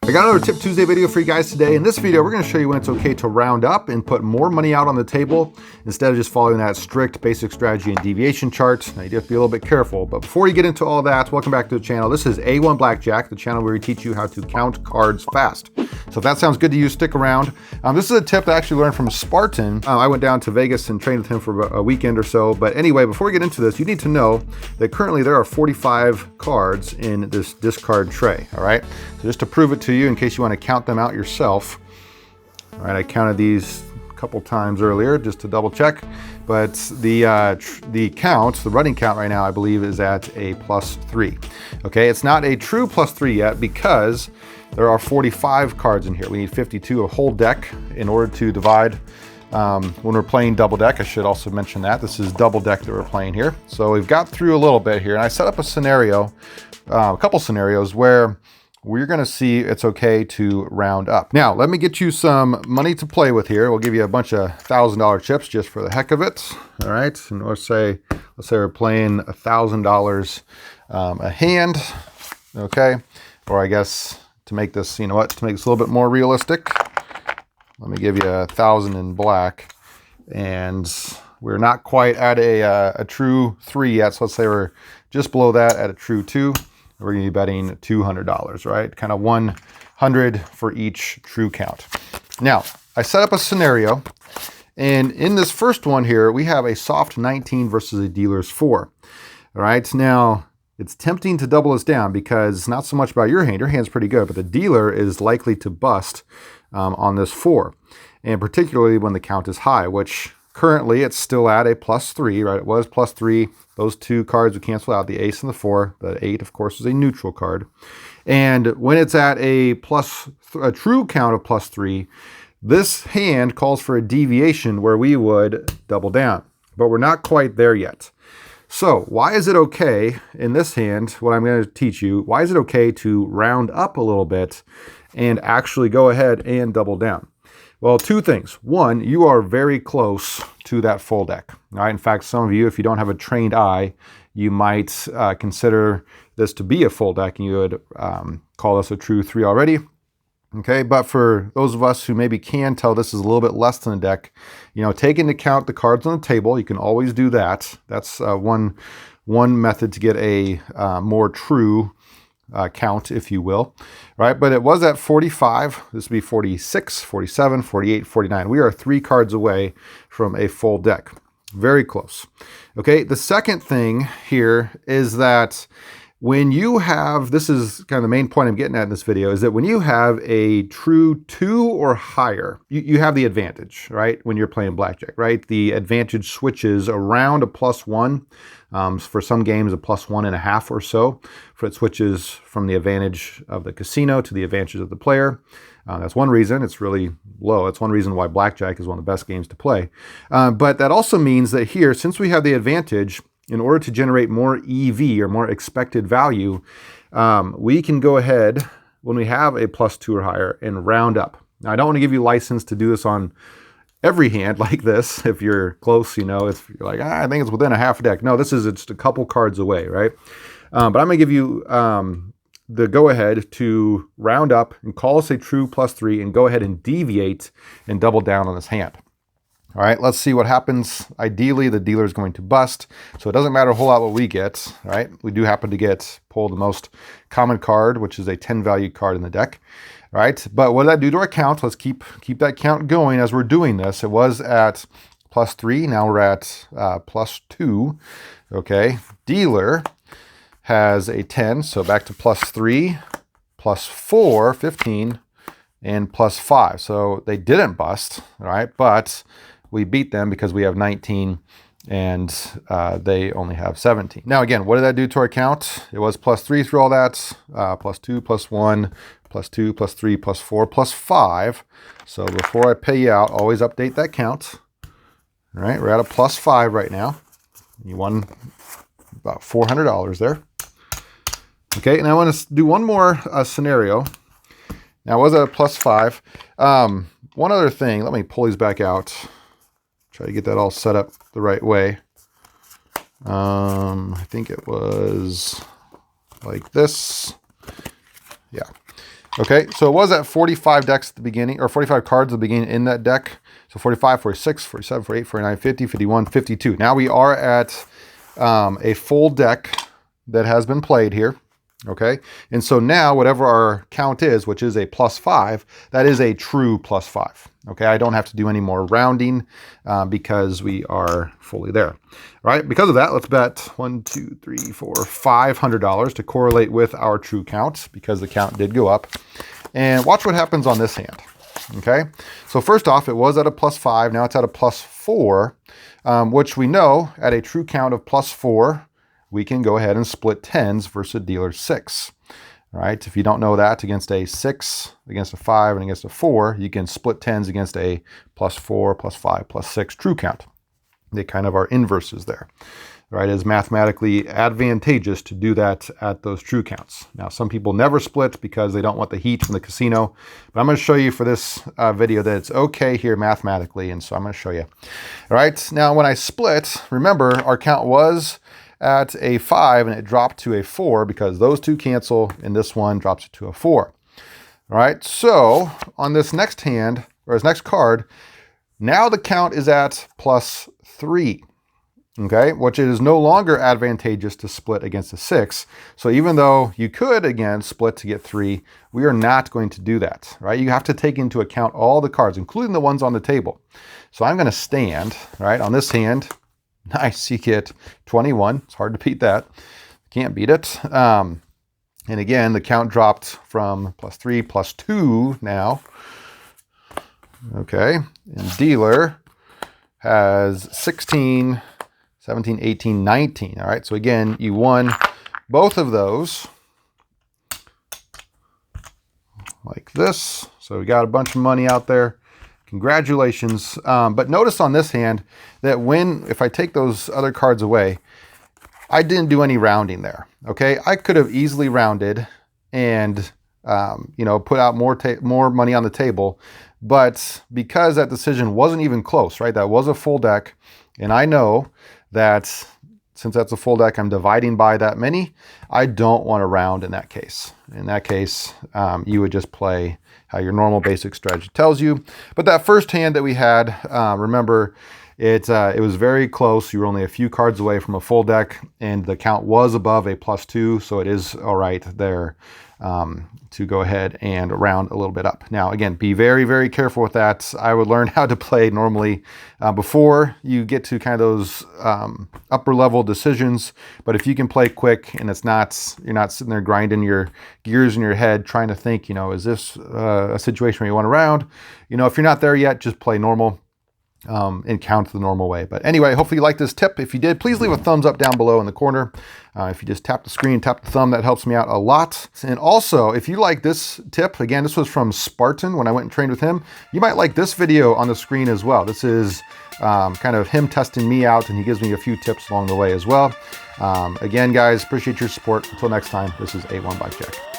I got another Tip Tuesday video for you guys today. In this video, we're going to show you when it's okay to round up and put more money out on the table instead of just following that strict basic strategy and deviation chart. Now, you do have to be a little bit careful, but before you get into all that, welcome back to the channel. This is A1 Blackjack, the channel where we teach you how to count cards fast. So if that sounds good to you, stick around. This is a tip that I actually learned from Spartan. I went down to Vegas and trained with him for a weekend or so. But anyway, before we get into this, you need to know that currently there are 45 cards in this discard tray, all right? So just to prove it to you, in case you want to count them out yourself. All right, I counted these a couple times earlier just to double check. But the running count right now, I believe, is at a +3. Okay, it's not a true +3 yet because there are 45 cards in here. We need 52, a whole deck, in order to divide. When we're playing double deck, I should also mention that this is double deck that we're playing here. So we've got through a little bit here, and I set up a scenario, a couple scenarios where we're going to see it's okay to round up. Now, let me get you some money to play with here. We'll give you a bunch of $1,000 chips just for the heck of it. All right, and let's say we're playing $1,000 a hand. Okay, or I guess to make this, you know what, to make this a little bit more realistic, let me give you 1,000 in black, and we're not quite at a true 3 yet. So let's say we're just below that at a true 2. We're going to be betting $200, right? Kind of 100 for each true count. Now, I set up a scenario, and in this first one here, we have a soft 19 versus a dealer's 4. All right, now it's tempting to double this down because it's not so much about your hand. Your hand's pretty good, but the dealer is likely to bust on this 4, and particularly when the count is high, which currently it's still at a +3, right? It was +3. Those two cards would cancel out, the ace and the 4. The 8, of course, is a neutral card. And when it's at a true count of +3, this hand calls for a deviation where we would double down, but we're not quite there yet. So why is it okay in this hand, what I'm going to teach you, why is it okay to round up a little bit and actually go ahead and double down? Well, two things. One, you are very close to that full deck. All right. In fact, some of you, if you don't have a trained eye, you might consider this to be a full deck, and you would call this a true 3 already. Okay. But for those of us who maybe can tell this is a little bit less than a deck, you know, take into account the cards on the table. You can always do that. That's one method to get a more true count, if you will, right? But it was at 45. This would be 46, 47, 48, 49. We are 3 cards away from a full deck. Very close. Okay, the second thing here is that when you have, this is kind of the main point I'm getting at in this video, is that when you have a true 2 or higher, you have the advantage, right? When you're playing blackjack, right? The advantage switches around a +1. For some games, a +1.5 or so. It switches from the advantage of the casino to the advantage of the player. That's one reason it's really low. That's one reason why blackjack is one of the best games to play. But that also means that here, since we have the advantage, in order to generate more EV or more expected value, we can go ahead when we have a +2 or higher and round up. Now, I don't want to give you license to do this on every hand like this. If you're close, you know, if you're like, I think it's within a half deck. No, this is just a couple cards away, right? But I'm going to give you the go-ahead to round up and call us a true +3 and go ahead and deviate and double down on this hand. All right, let's see what happens. Ideally, the dealer is going to bust, so it doesn't matter a whole lot what we get, right? We do happen to pull the most common card, which is a 10 value card in the deck, right? But what did that do to our count? Let's keep that count going as we're doing this. It was at +3, now we're at +2, okay? Dealer has a 10, so back to +3, +4, 15, and +5. So they didn't bust, all right? But we beat them because we have 19 and they only have 17. Now, again, what did that do to our count? It was +3 through all that, +2, +1, +2, +3, +4, +5. So before I pay you out, always update that count. All right, we're at a +5 right now. You won about $400 there. Okay, and I want to do one more scenario. Now, I was at a +5. One other thing, let me pull these back out. Try to get that all set up the right way. I think it was like this. Yeah. Okay, so it was at 45 decks at the beginning, or 45 cards at the beginning in that deck. So 45, 46, 47, 48, 49, 50, 51, 52. Now we are at a full deck that has been played here. Okay, and so now whatever our count is, which is a +5, that is a true +5. Okay, I don't have to do any more rounding because we are fully there. All right, because of that, let's bet $1, 2, 3, 4, $500 to correlate with our true count because the count did go up. And watch what happens on this hand. Okay, so first off, it was at a +5, now it's at a +4, which we know at a true count of +4, we can go ahead and split 10s versus dealer 6. All right, if you don't know that, against a 6, against a 5, and against a 4, you can split 10s against a +4, +5, +6 true count. They kind of are inverses there. All right, it is mathematically advantageous to do that at those true counts. Now, some people never split because they don't want the heat from the casino, but I'm going to show you for this video that it's okay here mathematically, and so I'm going to show you. All right, now when I split, remember our count was at a 5 and it dropped to a 4 because those two cancel and this one drops it to a 4. All right, so on this next hand, or this next card, now the count is at +3, okay, which is no longer advantageous to split against a 6. So even though you could, again, split to get 3, we are not going to do that, right? You have to take into account all the cards, including the ones on the table. So I'm going to stand, right, on this hand. Nice, you get 21. It's hard to beat that. Can't beat it. And again, the count dropped from +3, +2 now. Okay, and dealer has 16, 17, 18, 19. All right, so again, you won both of those like this. So we got a bunch of money out there. Congratulations. But notice on this hand that if I take those other cards away, I didn't do any rounding there. Okay, I could have easily rounded and put out more money on the table, but because that decision wasn't even close, right? That was a full deck, and I know that since that's a full deck, I'm dividing by that many. I don't want to round in that case. In that case, you would just play how your normal basic strategy tells you. But that first hand that we had, remember, it was very close. You were only a few cards away from a full deck, and the count was above a +2, so it is all right there to go ahead and round a little bit up. Now, again, be very, very careful with that. I would learn how to play normally before you get to kind of those upper level decisions. But if you can play quick and you're not sitting there grinding your gears in your head trying to think, is this a situation where you want to round? If you're not there yet, just play normal. And count the normal way. But anyway, hopefully you liked this tip. If you did, please leave a thumbs up down below in the corner. If you just tap the screen, tap the thumb, that helps me out a lot. And also, if you like this tip, again, this was from Spartan when I went and trained with him, you might like this video on the screen as well. This is kind of him testing me out, and he gives me a few tips along the way as well. Again, guys, appreciate your support. Until next time, this is A1 Blackjack.